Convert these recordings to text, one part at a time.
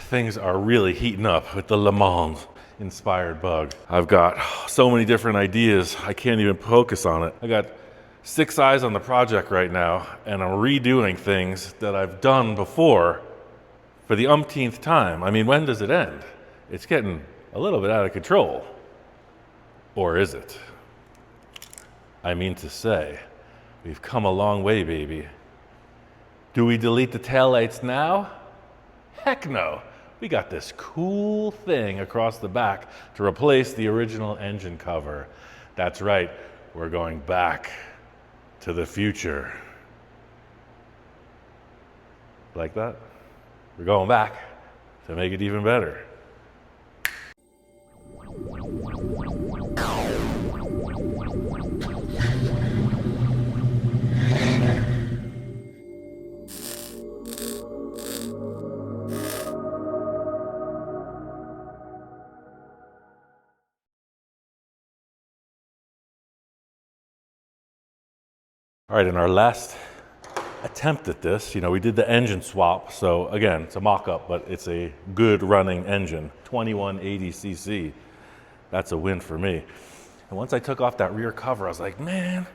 Things are really heating up with the Le Mans inspired bug. I've got so many different ideas, I can't even focus on it. I got 6 eyes on the project right now, and I'm redoing things that I've done before for the umpteenth time. I mean, when does it end? It's getting a little bit out of control. Or is it? I mean to say, we've come a long way, baby. Do we delete the taillights now? Heck no. We got this cool thing across the back to replace the original engine cover. That's right, we're going back to the future. Like that? We're going back to make it even better. All right, in our last attempt at this, we did the engine swap. So again, it's a mock-up, but it's a good running engine, 2180cc. That's a win for me. And once I took off that rear cover, I was like, man,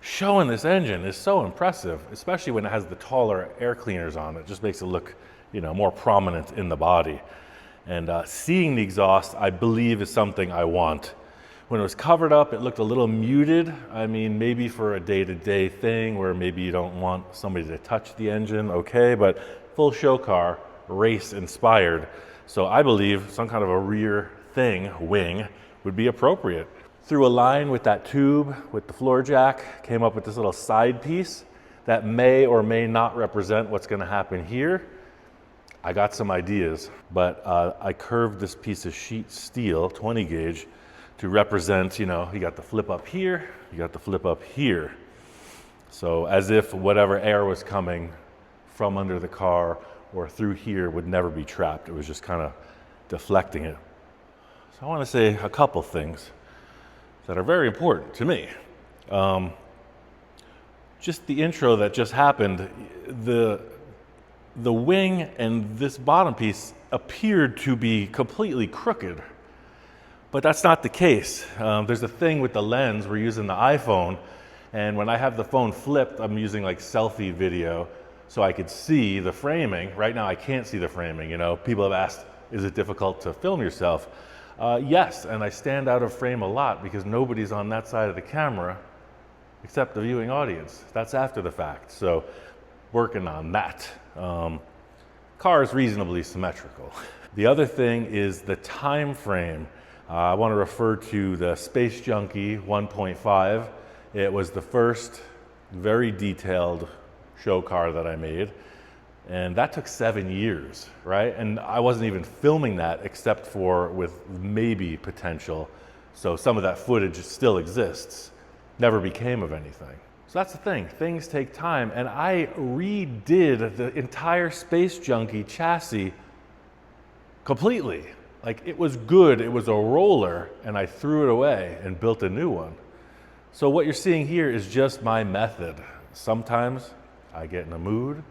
showing this engine is so impressive, especially when it has the taller air cleaners on it. It just makes it look, more prominent in the body. And seeing the exhaust, I believe, is something I want. When it was covered up, it looked a little muted. I mean, maybe for a day-to-day thing where maybe you don't want somebody to touch the engine, okay, but full show car, race inspired. So I believe some kind of a rear wing would be appropriate. Through a line with that tube, with the floor jack, came up with this little side piece that may or may not represent what's gonna happen here. I got some ideas, but I curved this piece of sheet steel, 20 gauge, to represent, you got the flip up here, you got the flip up here. So as if whatever air was coming from under the car or through here would never be trapped. It was just kind of deflecting it. So I want to say a couple things that are very important to me. Just the intro that just happened, the wing and this bottom piece appeared to be completely crooked. But that's not the case. There's a thing with the lens. We're using the iPhone, and when I have the phone flipped, I'm using like selfie video so I could see the framing. Right now I can't see the framing. People have asked, is it difficult to film yourself? Yes, and I stand out of frame a lot because nobody's on that side of the camera except the viewing audience. That's after the fact, so working on that. Car is reasonably symmetrical. The other thing is the time frame. I want to refer to the Space Junkie 1.5. It was the first very detailed show car that I made, and that took 7 years, right? And I wasn't even filming that except for with maybe potential. So some of that footage still exists, never became of anything. So that's the thing, things take time, and I redid the entire Space Junkie chassis completely. Like, it was good, it was a roller, and I threw it away and built a new one. So what you're seeing here is just my method. Sometimes I get in a mood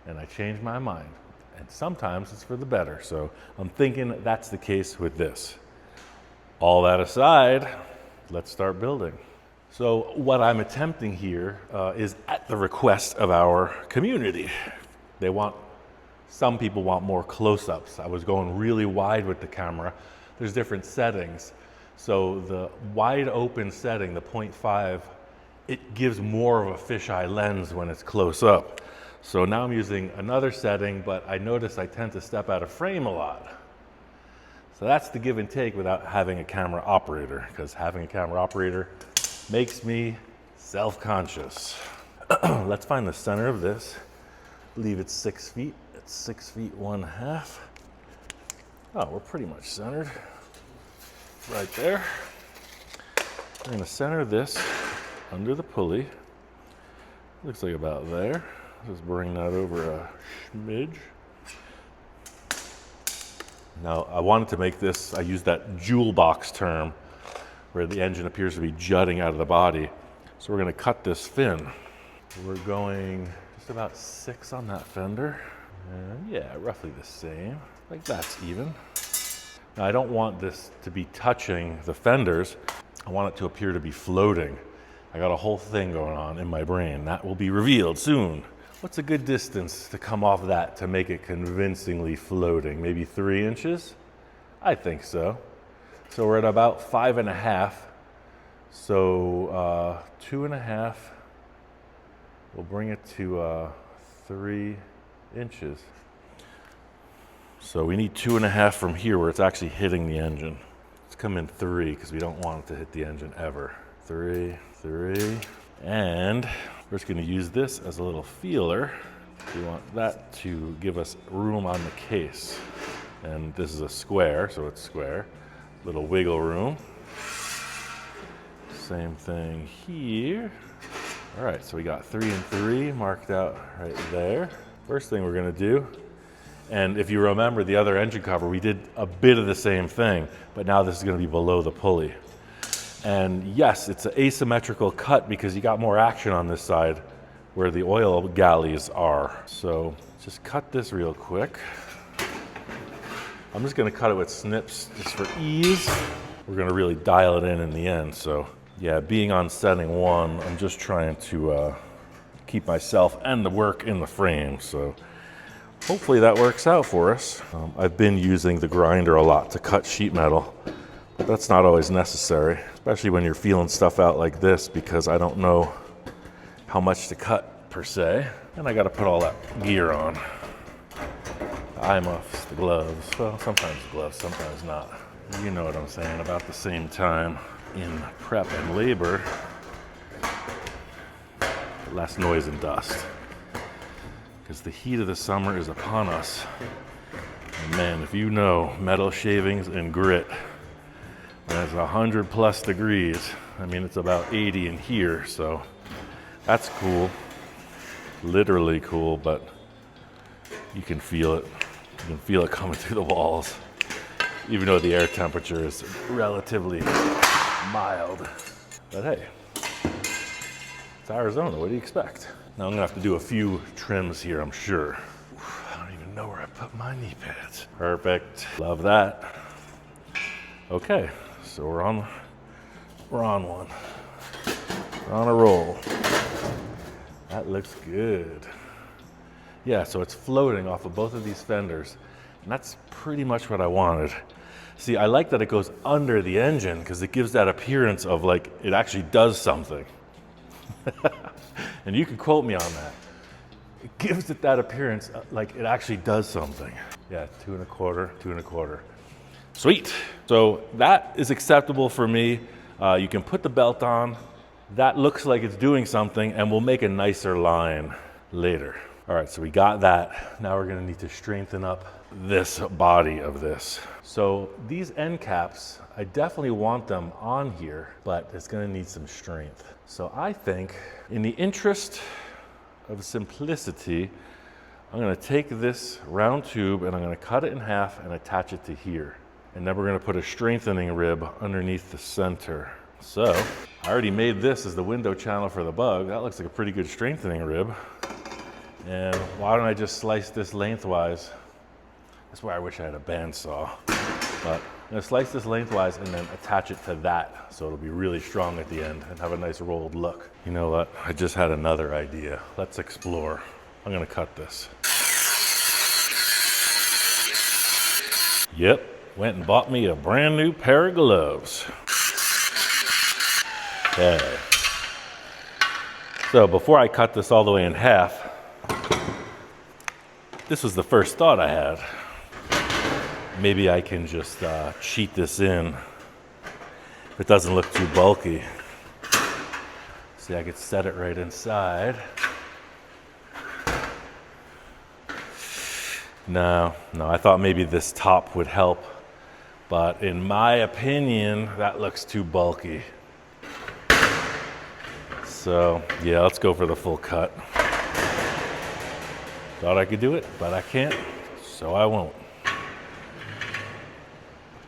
and I change my mind, and sometimes it's for the better. So I'm thinking that's the case with this. All that aside, let's start building. So what I'm attempting here is at the request of our community. Some people want more close-ups. I was going really wide with the camera. There's different settings. So the wide open setting, the 0.5, it gives more of a fisheye lens when it's close up. So now I'm using another setting, but I notice I tend to step out of frame a lot. So that's the give and take without having a camera operator, because having a camera operator makes me self-conscious. Let's find the center of this. I believe it's 6 feet. 6 feet 1/2. Oh, we're pretty much centered right there. I'm gonna center this under the pulley. Looks like about there. Just bring that over a smidge. Now, I wanted to make this, I used that jewel box term where the engine appears to be jutting out of the body. So we're gonna cut this fin. We're going just about 6 on that fender. Yeah, roughly the same. Like that's even. Now, I don't want this to be touching the fenders. I want it to appear to be floating. I got a whole thing going on in my brain. That will be revealed soon. What's a good distance to come off that to make it convincingly floating? Maybe 3 inches? I think so. So we're at about 5.5. So 2.5. We'll bring it to 3 inches. So we need 2.5 from here where it's actually hitting the engine. Let's come in 3 because we don't want it to hit the engine ever. 3, 3. And we're just going to use this as a little feeler. We want that to give us room on the case. And this is a square, so it's square. Little wiggle room. Same thing here. All right, so we got 3 and 3 marked out right there. First thing we're going to do, and if you remember the other engine cover, we did a bit of the same thing, but now this is going to be below the pulley. And yes, it's an asymmetrical cut because you got more action on this side where the oil galleys are. So just cut this real quick. I'm just going to cut it with snips just for ease. We're going to really dial it in the end. So yeah, being on setting 1, I'm just trying to keep myself and the work in the frame. So hopefully that works out for us. I've been using the grinder a lot to cut sheet metal, but that's not always necessary, especially when you're feeling stuff out like this, because I don't know how much to cut per se. And I got to put all that gear on. The eye muffs, the gloves, well, sometimes gloves, sometimes not. You know what I'm saying, about the same time in prep and labor, less noise and dust. Because the heat of the summer is upon us. And man, if you know metal shavings and grit, when it's 100+ degrees, I mean, it's about 80 in here, so that's cool. Literally cool, but you can feel it. You can feel it coming through the walls, even though the air temperature is relatively mild. But hey, it's Arizona, what do you expect? Now I'm gonna have to do a few trims here, I'm sure. I don't even know where I put my knee pads. Perfect, love that. Okay, so we're on one. We're on a roll. That looks good. Yeah, so it's floating off of both of these fenders, and that's pretty much what I wanted. See, I like that it goes under the engine because it gives that appearance of like it actually does something. And you can quote me on that. It gives it that appearance like it actually does something. Yeah, 2 1/4, 2 1/4. Sweet. So that is acceptable for me. You can put the belt on. That looks like it's doing something, and we'll make a nicer line later. All right, so we got that. Now we're gonna need to strengthen up this body of this. So these end caps, I definitely want them on here, but it's gonna need some strength. So I think in the interest of simplicity, I'm gonna take this round tube and I'm gonna cut it in half and attach it to here. And then we're gonna put a strengthening rib underneath the center. So I already made this as the window channel for the bug. That looks like a pretty good strengthening rib. And why don't I just slice this lengthwise? That's where I wish I had a bandsaw. But I'm gonna slice this lengthwise and then attach it to that so it'll be really strong at the end and have a nice rolled look. You know what? I just had another idea. Let's explore. I'm gonna cut this. Yep, went and bought me a brand new pair of gloves. Okay. So before I cut this all the way in half, this was the first thought I had. Maybe I can just cheat this in if it doesn't look too bulky. See, I could set it right inside. No, I thought maybe this top would help, but in my opinion, that looks too bulky. So yeah, let's go for the full cut. Thought I could do it, but I can't, so I won't.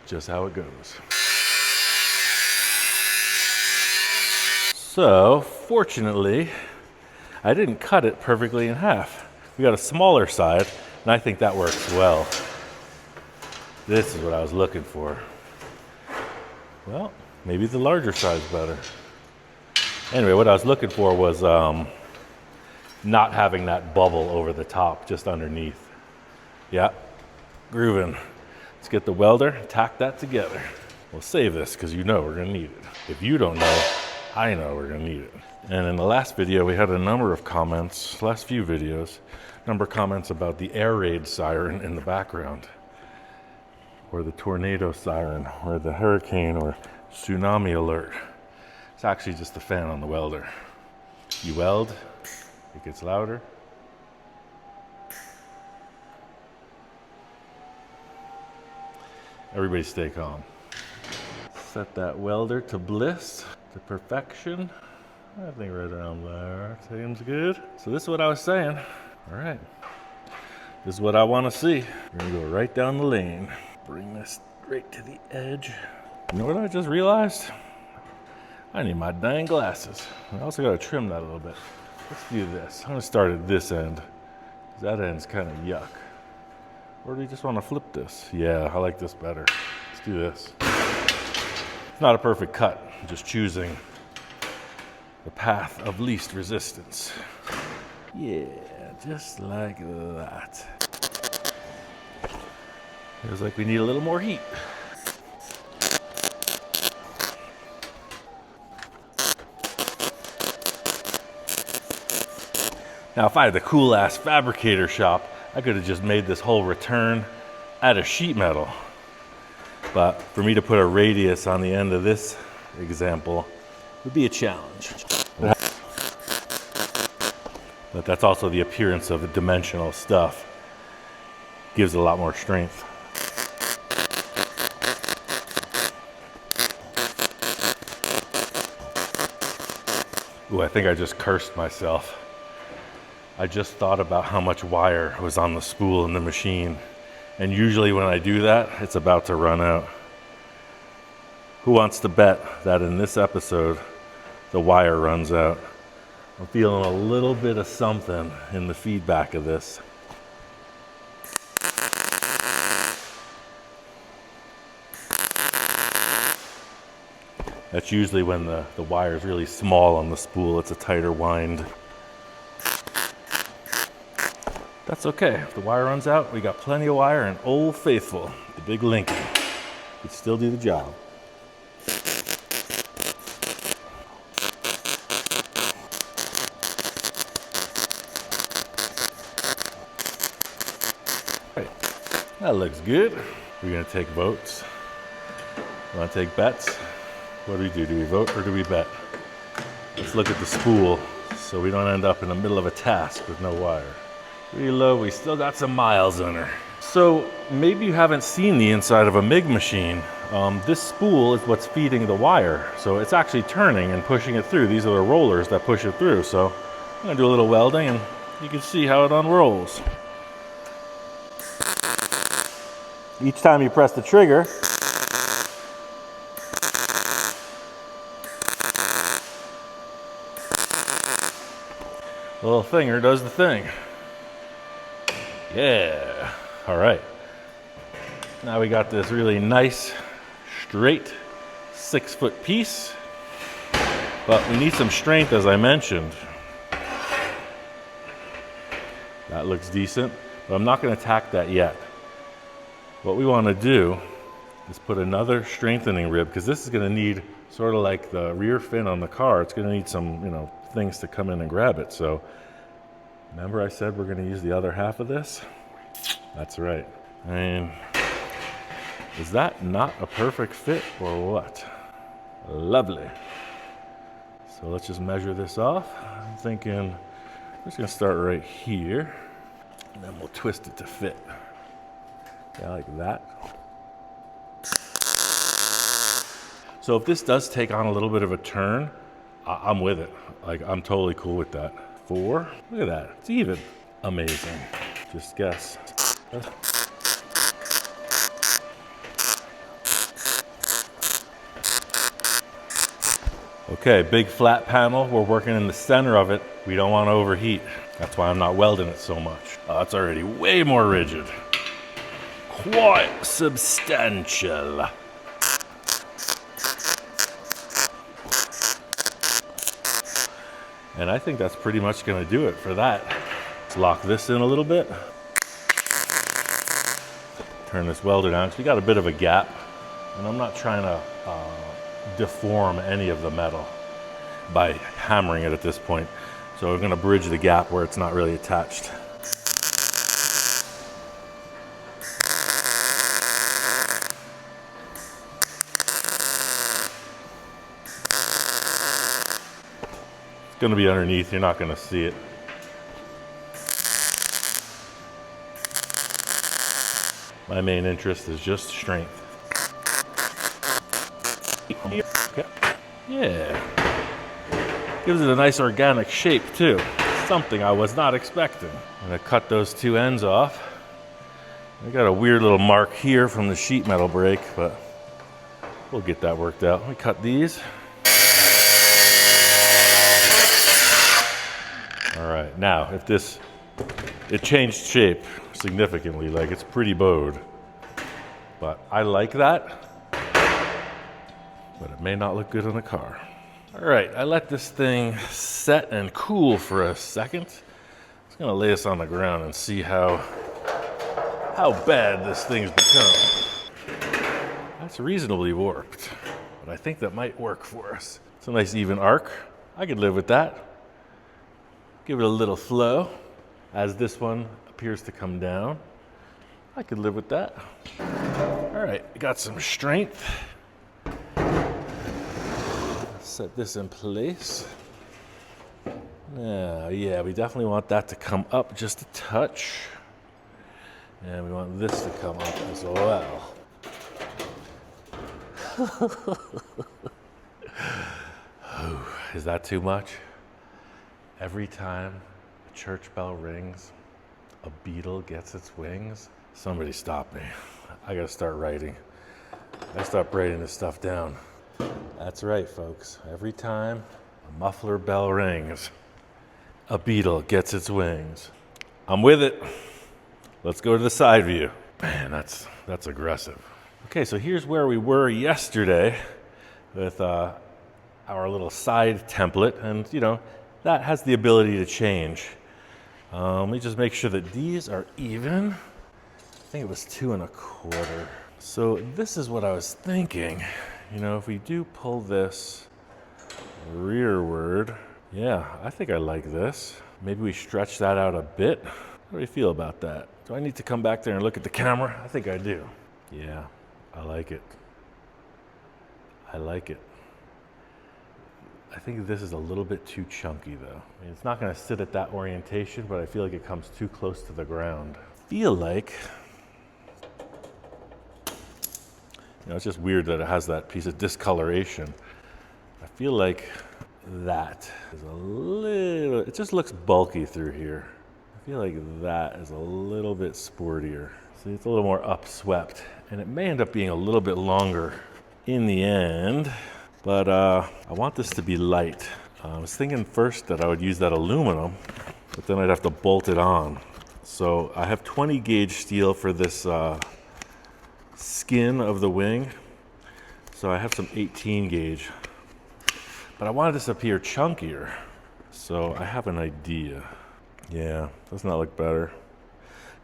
Just how it goes. So, fortunately, I didn't cut it perfectly in half. We got a smaller side, And I think that works well. This is what I was looking for. Well, maybe the larger size better. Anyway, what I was looking for was not having that bubble over the top, just underneath. Yeah, grooving. Let's get the welder, tack that together. We'll save this because you know we're gonna need it. If you don't know, I know we're gonna need it. And in the last video, we had a number of comments, last few videos, number of comments about the air raid siren in the background, or the tornado siren, or the hurricane or tsunami alert. It's actually just the fan on the welder. You weld, it gets louder. Everybody stay calm. Set that welder to bliss, to perfection. I think right around there seems good. So this is what I was saying. All right, this is what I want to see. We're gonna go right down the lane. Bring this right to the edge. You know what I just realized? I need my dang glasses. I also gotta trim that a little bit. Let's do this. I'm gonna start at this end. That end's kind of yuck. Or do you just want to flip this? Yeah, I like this better. Let's do this. It's not a perfect cut. I'm just choosing the path of least resistance. Yeah, just like that. Feels like we need a little more heat. Now, if I had the cool ass fabricator shop, I could have just made this whole return out of sheet metal. But for me to put a radius on the end of this example would be a challenge. But that's also the appearance of the dimensional stuff. Gives it a lot more strength. Ooh, I think I just cursed myself. I just thought about how much wire was on the spool in the machine. And usually when I do that, it's about to run out. Who wants to bet that in this episode, the wire runs out? I'm feeling a little bit of something in the feedback of this. That's usually when the wire is really small on the spool. It's a tighter wind. That's okay. If the wire runs out, we got plenty of wire, and Old Faithful, the big Lincoln, could still do the job. Right. That looks good. We're gonna take votes. Want to take bets? What do we do? Do we vote or do we bet? Let's look at the spool so we don't end up in the middle of a task with no wire. Reload, we still got some miles on her. So maybe you haven't seen the inside of a MIG machine. This spool is what's feeding the wire. So it's actually turning and pushing it through. These are the rollers that push it through. So I'm gonna do a little welding and you can see how it unrolls. Each time you press the trigger, the little finger does the thing. Yeah, all right. Now we got this really nice, straight 6-foot piece, but we need some strength, as I mentioned. That looks decent, but I'm not gonna tack that yet. What we wanna do is put another strengthening rib, because this is gonna need, sort of like the rear fin on the car, it's gonna need some, things to come in and grab it. So remember I said we're gonna use the other half of this? That's right. And is that not a perfect fit or what? Lovely. So let's just measure this off. I'm thinking we're just gonna start right here and then we'll twist it to fit. Yeah, like that. So if this does take on a little bit of a turn, I'm with it. Like, I'm totally cool with that. 4, look at that, it's even. Amazing, just guess. Okay, big flat panel, we're working in the center of it. We don't want to overheat. That's why I'm not welding it so much. Oh, it's already way more rigid. Quite substantial. And I think that's pretty much going to do it for that. Let's lock this in a little bit. Turn this welder down because we got a bit of a gap. And I'm not trying to deform any of the metal by hammering it at this point. So we're going to bridge the gap where it's not really attached. It's going to be underneath, you're not going to see it. My main interest is just strength. Okay. Yeah. Gives it a nice organic shape too. Something I was not expecting. I'm gonna cut those two ends off. I got a weird little mark here from the sheet metal break, but we'll get that worked out. Let me cut these. All right, now if this, it changed shape significantly, like it's pretty bowed. But I like that, but it may not look good on the car. All right, I let this thing set and cool for a second. I'm just gonna lay this on the ground and see how bad this thing's become. That's reasonably warped, but I think that might work for us. It's a nice even arc. I could live with that. Give it a little flow as this one appears to come down. I could live with that. All right, got some strength. Set this in place. Yeah, we definitely want that to come up just a touch. And we want this to come up as well. Is that too much? Every time a church bell rings, a beetle gets its wings. Somebody stop me. I gotta start writing. I start writing this stuff down. That's right, folks. Every time a muffler bell rings, a beetle gets its wings. I'm with it. Let's go to the side view. Man, that's aggressive. Okay, so here's where we were yesterday with our little side template, and you know, that has the ability to change. Let me just make sure that these are even. I think it was 2 1/4. So this is what I was thinking. You know, if we do pull this rearward, yeah, I think I like this. Maybe we stretch that out a bit. How do you feel about that? Do I need to come back there and look at the camera? I think I do. Yeah, I like it. I like it. I think this is a little bit too chunky though. I mean, it's not gonna sit at that orientation, but I feel like it comes too close to the ground. Feel like, you know, it's just weird that it has that piece of discoloration. I feel like that is a little, it just looks bulky through here. I feel like that is a little bit sportier. See, it's a little more upswept, and it may end up being a little bit longer in the end, but I want this to be light. I was thinking first that I would use that aluminum, but then I'd have to bolt it on. So I have 20 gauge steel for this skin of the wing. So I have some 18 gauge, but I wanted this to appear chunkier. So I have an idea. Yeah, doesn't that look better?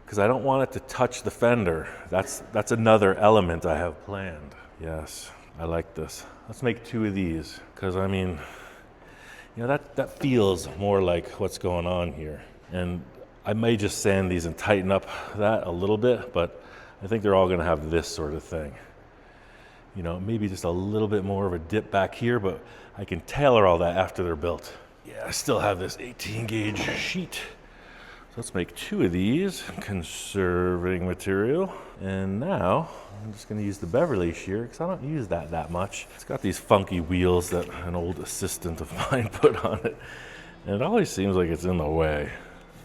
Because I don't want it to touch the fender. That's another element I have planned. Yes, I like this. Let's make 2 of these, because I mean, you know, that feels more like what's going on here. And I may just sand these and tighten up that a little bit, but I think they're all gonna have this sort of thing. You know, maybe just a little bit more of a dip back here, but I can tailor all that after they're built. Yeah, I still have this 18 gauge sheet. So let's make 2 of these, conserving material. And now I'm just gonna use the Beverly shear because I don't use that much. It's got these funky wheels that an old assistant of mine put on it. And it always seems like it's in the way.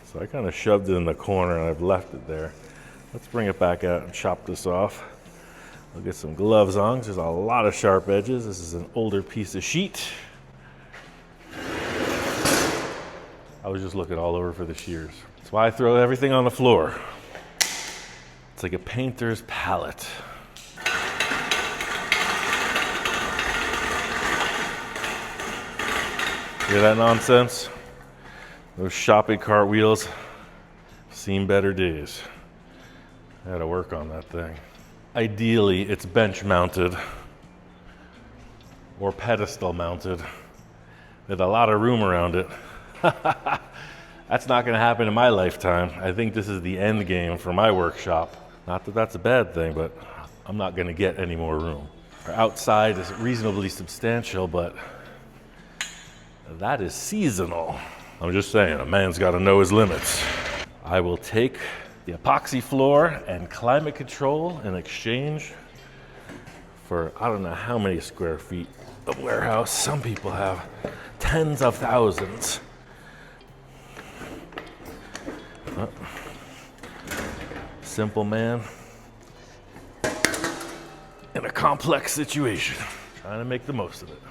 So I kind of shoved it in the corner and I've left it there. Let's bring it back out and chop this off. I'll get some gloves on because there's a lot of sharp edges. This is an older piece of sheet. I was just looking all over for the shears. That's why I throw everything on the floor. It's like a painter's palette. Hear that nonsense? Those shopping cart wheels seen better days. I had to work on that thing. Ideally, it's bench mounted or pedestal mounted with a lot of room around it. That's not going to happen in my lifetime. I think this is the end game for my workshop. Not that that's a bad thing, but I'm not going to get any more room. Our outside is reasonably substantial, but that is seasonal. I'm just saying, a man's got to know his limits. I will take the epoxy floor and climate control in exchange for I don't know how many square feet of warehouse. Some people have tens of thousands. Oh. Simple man in a complex situation, trying to make the most of it.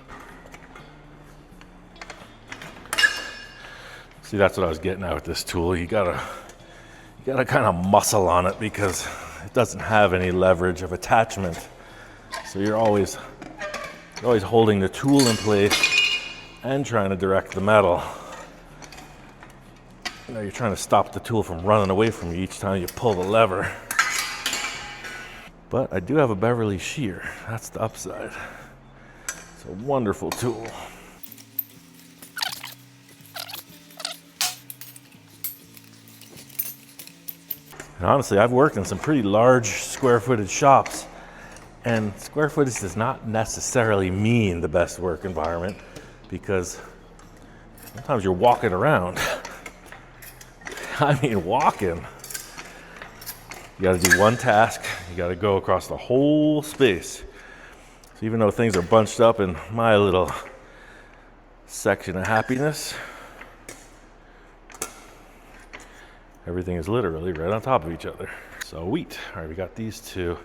See, that's what I was getting at with this tool. You gotta kind of muscle on it because it doesn't have any leverage of attachment. So you're always holding the tool in place and trying to direct the metal. You know, you're trying to stop the tool from running away from you each time you pull the lever. But I do have a Beverly shear. That's the upside. It's a wonderful tool. And honestly, I've worked in some pretty large square footage shops, and square footage does not necessarily mean the best work environment because sometimes you're walking around. I mean, walking. You gotta do one task, you gotta go across the whole space. So even though things are bunched up in my little section of happiness, everything is literally right on top of each other. So wheat. All right, we got these two.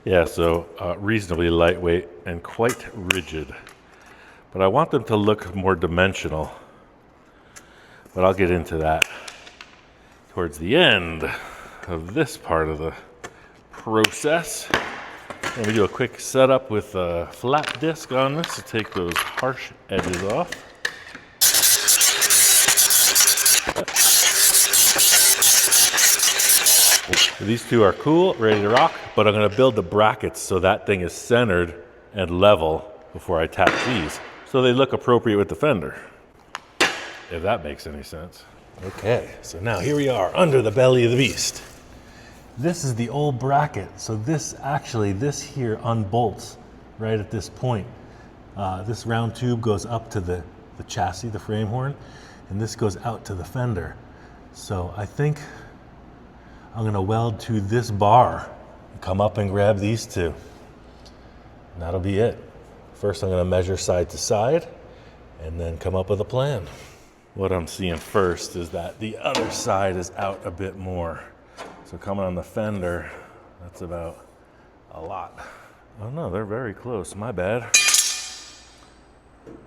Yeah, so reasonably lightweight and quite rigid. But I want them to look more dimensional. But I'll get into that towards the end of this part of the process. And we do a quick setup with a flat disc on this to take those harsh edges off. These two are cool, ready to rock, but I'm going to build the brackets so that thing is centered and level before I attach these, so they look appropriate with the fender, if that makes any sense. Okay, so now here we are under the belly of the beast. This is the old bracket, so this here unbolts right at this point. This round tube goes up to the chassis, the frame horn, and this goes out to the fender. So I think I'm gonna weld to this bar, come up and grab these two. And that'll be it. First I'm gonna measure side to side and then come up with a plan. What I'm seeing first is that the other side is out a bit more. So coming on the fender, that's about a lot. Oh no, they're very close, my bad.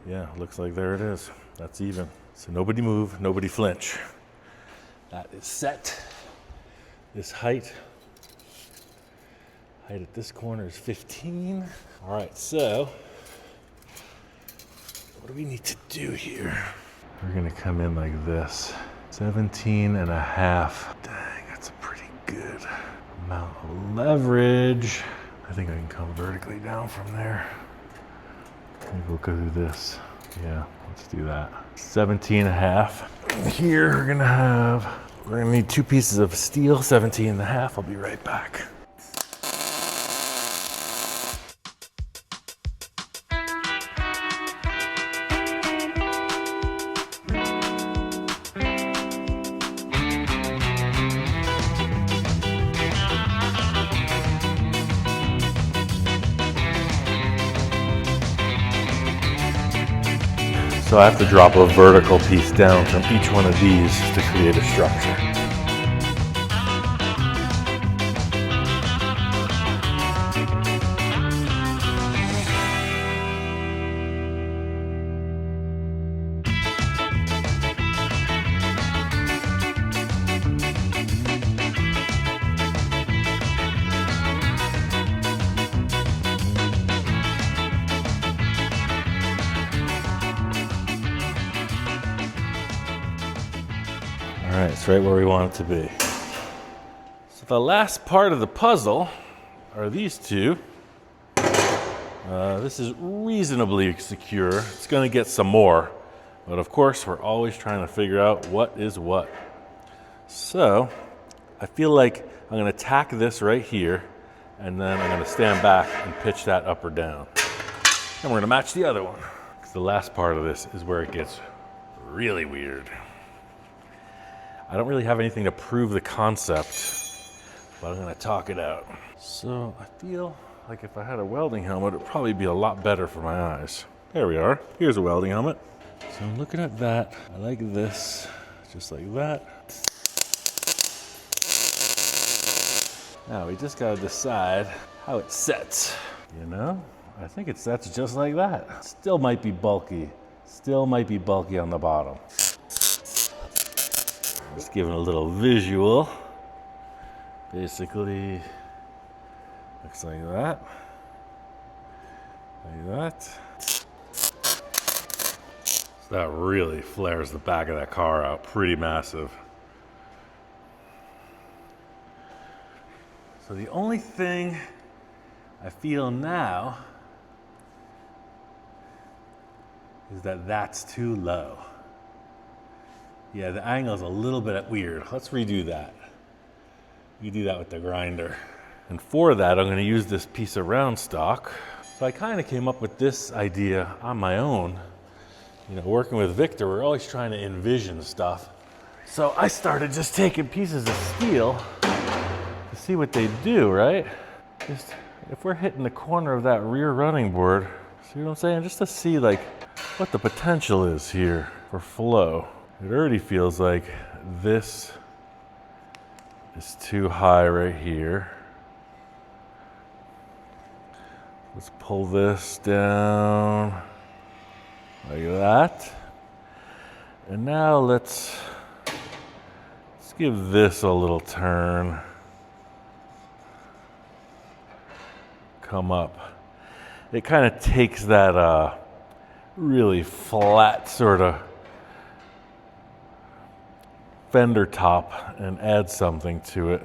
Yeah, looks like there it is. That's even. So nobody move, nobody flinch. That is set. This height at this corner is 15. All right, so what do we need to do here? We're gonna come in like this. 17 and a half. Dang, that's a pretty good amount of leverage. I think I can come vertically down from there. Maybe we'll go through this. Yeah, let's do that. 17 and a half. Here we're gonna need 2 pieces of steel, 17 and a half. I'll be right back. So I have to drop a vertical piece down from each one of these to create a structure. right, it's right where we want it to be. So the last part of the puzzle are these two. This is reasonably secure. It's going to get some more, but of course we're always trying to figure out what is what. So I feel like I'm going to tack this right here, and then I'm going to stand back and pitch that up or down. And we're going to match the other one. The last part of this is where it gets really weird. I don't really have anything to prove the concept, but I'm going to talk it out. So I feel like if I had a welding helmet, it would probably be a lot better for my eyes. There we are. Here's a welding helmet. So I'm looking at that. I like this, just like that. Now we just got to decide how it sets, you know? I think it sets just like that. Still might be bulky. Still might be bulky on the bottom. Just giving a little visual. Basically, looks like that. Like that. So that really flares the back of that car out. Pretty massive. So the only thing I feel now is that that's too low. Yeah, the angle's a little bit weird. Let's redo that. You do that with the grinder. And for that, I'm going to use this piece of round stock. So I kind of came up with this idea on my own. You know, working with Victor, we're always trying to envision stuff. So I started just taking pieces of steel to see what they do, right? Just if we're hitting the corner of that rear running board, see what I'm saying? Just to see like what the potential is here for flow. It already feels like this is too high right here. Let's pull this down like that. And now let's give this a little turn. Come up. It kind of takes that really flat sort of fender top and adds something to it.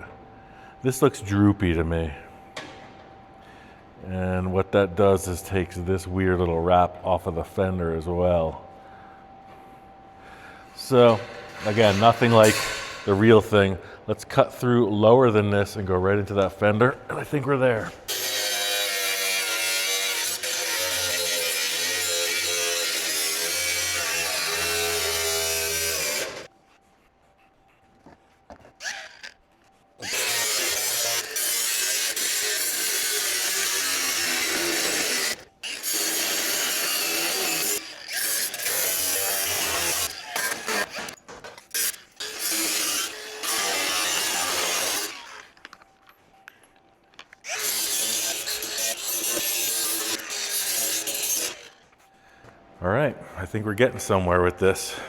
This looks droopy to me. And what that does is takes this weird little wrap off of the fender as well. So again, nothing like the real thing. Let's cut through lower than this and go right into that fender. And I think we're there. All right, I think we're getting somewhere with this.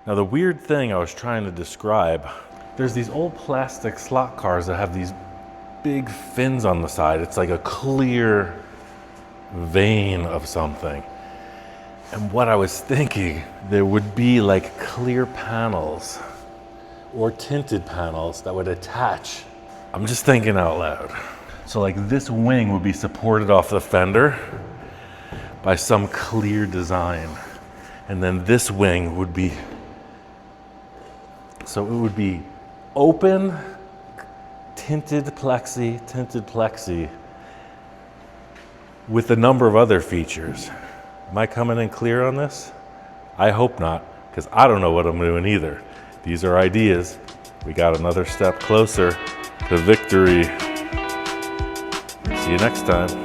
Now the weird thing I was trying to describe, there's these old plastic slot cars that have these big fins on the side. It's like a clear vein of something. And what I was thinking, there would be like clear panels or tinted panels that would attach. I'm just thinking out loud. So like this wing would be supported off the fender by some clear design. And then this wing would be, so it would be open, tinted plexi, with a number of other features. Am I coming in clear on this? I hope not, because I don't know what I'm doing either. These are ideas. We got another step closer to victory. See you next time.